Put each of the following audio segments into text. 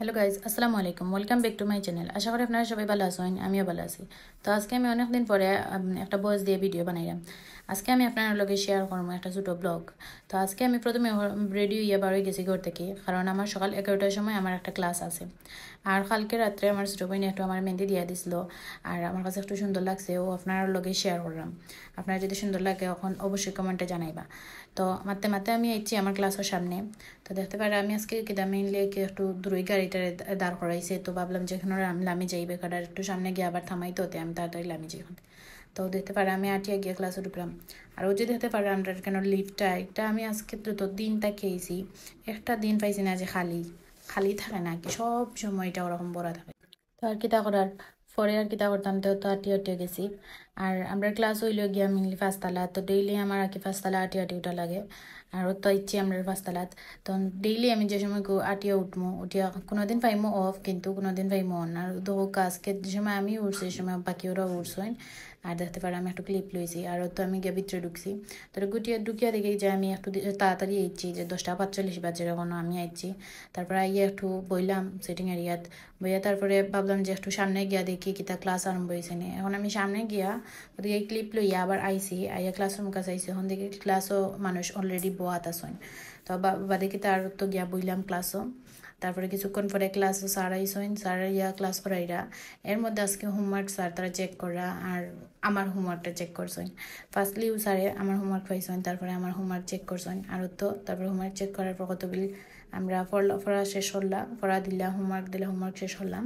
Hello guys, আসসালামু আলাইকুম। Welcome back to my channel. আশা করি আপনারা সবাই ভালো আছেন, আমিও ভালো আছি। তো আজকে আমি অনেকদিন পরে একটা ভয়েস দিয়ে ভিডিও বানাইলাম। আজকে আমি আপনার লগে শেয়ার করবো একটা ছোটো ব্লগ। তো আজকে আমি প্রথমে রেডি হইয়া বার হয়ে গেছি ঘর থেকে, কারণ আমার সকাল 11টার সময় আমার একটা ক্লাস আছে। আর কালকে রাত্রে আমার ছোটো বোন একটু আমার মেহেন্দি দিয়ে দিছিল, আর আমার কাছে একটু সুন্দর লাগছে, ও আপনার লগে শেয়ার করলাম। আপনার যদি সুন্দর লাগে এখন অবশ্যই কমেন্টে জানাইবা। তো মাত্তে মাত্তে আমি আইছি আমার ক্লাসের সামনে। তো দেখতে পারে আমি আজকে কিতা মেইনলি একটু দূরই গাড়িটা দাঁড় করাইছে, তো ভাবলাম যে এখানে লামি যাই বেকার একটু সামনে গিয়ে আবার থামাইতে হতে আমি তাড়াতাড়ি লামি যাই এখন। তো দেখতে পারে আমি আটিয়া গিয়ে ক্লাসে ঢুকলাম। আর ও যে দেখতে পারে আমরা কেন লিফটটা একটা আমি আজকে তো দিনটা খেয়েছি, একটা দিন পাইছি না যে খালি খালি থাকে না কি, সব সময়টা ওরকম ভরা থাকে। তো আর কিতা করার, পরে আর কিতা করতাম, তো আটিয়ে আটিয়ে গেছি। আর আমরা ক্লাস হইল গিয়া মিনলি পাঁচতলা, তো ডেইলি আমার আর কি পাঁচতলা আটি আটি উঠা লাগে। আর তো ইচ্ছে আমরা পাঁচতলাত। তো ডেইলি আমি যে সময় আটিয়া উঠমো, উঠিয়া কোনোদিন পাইমো অফ, কিন্তু কোনোদিন পাইমো অন। আর তো আজকে যে সময় আমি উঠছি সে সময় বাকি ওরা উঠছেন। আর দেখতে পারে আমি একটু ক্লিপ লইছি, আর তো আমি গিয়ে ভিতরে ঢুকছি। তো ঢুকিয়া দেখি যে আমি একটু তাড়াতাড়ি আইছি, যে 10:45 বাজে এখনো আমি আইছি। তারপরে আইয়া একটু বইলাম সিটিং এরিয়াত, বইয়া তারপরে ভাবলাম যে একটু সামনে গিয়া দেখি কিতা ক্লাস আরম্ভ হয়েছে নি। এখন আমি সামনে গিয়া ওদিকে ক্লিপ লইয়া আবার আইসি, আইয়া ক্লাসরুম কাছে আইসি, এখন দেখি ক্লাসও মানুষ অলরেডি বোয়াত আসেন। তো বাদে কি তার তো গিয়া বইলাম ক্লাসও। তারপরে কিছুক্ষণ পরে ক্লাসও স্যার আইসেন, স্যার ইয়া ক্লাস করাইরা। এর মধ্যে আজকে হোমওয়ার্ক স্যার তারা চেক করা, আর আমার হোমওয়ার্কটা চেক করছেন। ফার্স্টলি স্যারে আমার হোমওয়ার্ক পাইছেন, তারপরে আমার হোমওয়ার্ক চেক করছেন। আর তো তারপরে হোমওয়ার্ক চেক করার পর কতগুলি আমরা পড়া শেষ করলাম, পড়া দিলাম, হোমওয়ার্ক দিলাম, হোমওয়ার্ক শেষ করলাম।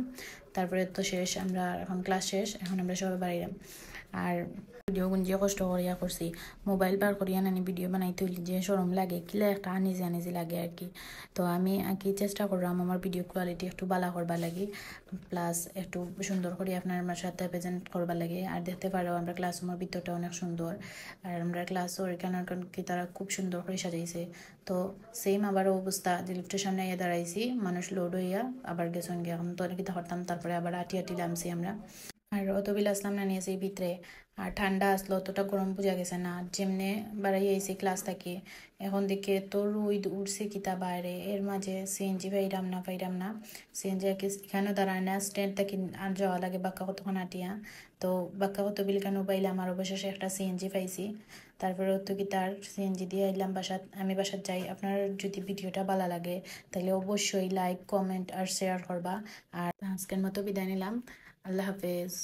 তারপরে তো শেষ, আমরা এখন ক্লাস শেষ, এখন আমরা সবাই বাড়িলাম। আর ভিডিও গুঞ্জিয়ে কষ্ট করিয়া করছি, মোবাইল বার করিয়া নানি ভিডিও বানাইতে হইলে যে সরম লাগে, কিলা একটা আনিজি আনিজি লাগে আর কি। তো আমি আর কি চেষ্টা করলাম আমার ভিডিও কোয়ালিটি একটু ভালো করবার লাগে, প্লাস একটু সুন্দর করে আপনার আমার সাথে প্রেজেন্ট করবার লাগে। আর দেখতে পারো আমরা ক্লাসরুমের ভিতরটা অনেক সুন্দর, আর আমরা ক্লাসও এখানে কি তারা খুব সুন্দর করে সাজাইছে। তো সেম আবারও অবস্থা, যে লিফটের সামনে ইয়ে দাঁড়াইছি, মানুষ লোড হইয়া আবার গেছেন গিয়ে, এখন তো অনেক ধরতাম, তারপরে আবার আটি আটি নামছি আমরা। আর অত বিল আসলাম না নিয়েছি ভিতরে। আর ঠান্ডা আসলো, অতটা গরম বোঝা গেছে না, যেমনে বাড়াই আইসি ক্লাস থেকে। এখন দিকে তো রোদ উঠছে কিতা বাইরে, এর মাঝে সিএনজি পাইরাম না। সিএনজি এখানেও দাঁড়ায় না, স্ট্যান্ড থেকে আর যাওয়া লাগে বাক্কা কতক্ষণ আটিয়া। তো বাক্কা কত বিল কেন পাইলাম, আর অবশেষে একটা সিএনজি পাইছি। তারপরে তো কি তার সিএনজি দিয়ে আইলাম বাসাত, আমি বাসাত যাই। আপনার যদি ভিডিওটা ভালো লাগে তাহলে অবশ্যই লাইক, কমেন্ট আর শেয়ার করবা। আর আজকের মতো বিদায় নিলাম। আল্লাহ হাফেজ।